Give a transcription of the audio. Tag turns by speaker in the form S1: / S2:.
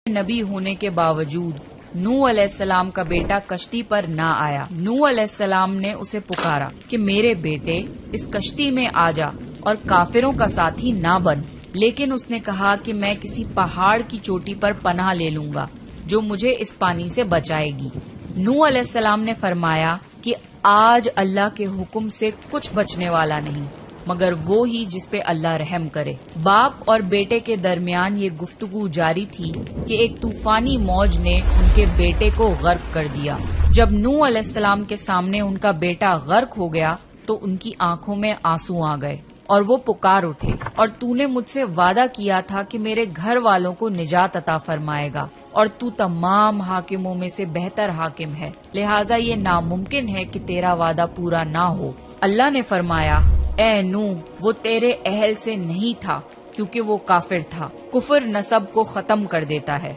S1: نبی ہونے کے باوجود نوح علیہ السلام کا بیٹا کشتی پر نہ آیا۔ نوح علیہ السلام نے اسے پکارا کہ میرے بیٹے اس کشتی میں آ جا اور کافروں کا ساتھی نہ بن، لیکن اس نے کہا کہ میں کسی پہاڑ کی چوٹی پر پناہ لے لوں گا جو مجھے اس پانی سے بچائے گی۔ نوح علیہ السلام نے فرمایا کہ آج اللہ کے حکم سے کچھ بچنے والا نہیں مگر وہ ہی جس پہ اللہ رحم کرے۔ باپ اور بیٹے کے درمیان یہ گفتگو جاری تھی کہ ایک طوفانی موج نے ان کے بیٹے کو غرق کر دیا۔ جب نوح علیہ السلام کے سامنے ان کا بیٹا غرق ہو گیا تو ان کی آنکھوں میں آنسو آ گئے اور وہ پکار اٹھے، اور تو نے مجھ سے وعدہ کیا تھا کہ میرے گھر والوں کو نجات عطا فرمائے گا، اور تو تمام حاکموں میں سے بہتر حاکم ہے، لہٰذا یہ ناممکن ہے کہ تیرا وعدہ پورا نہ ہو۔ اللہ نے فرمایا، اے نوح، وہ تیرے اہل سے نہیں تھا کیونکہ وہ کافر تھا۔ کفر نسب کو ختم کر دیتا ہے۔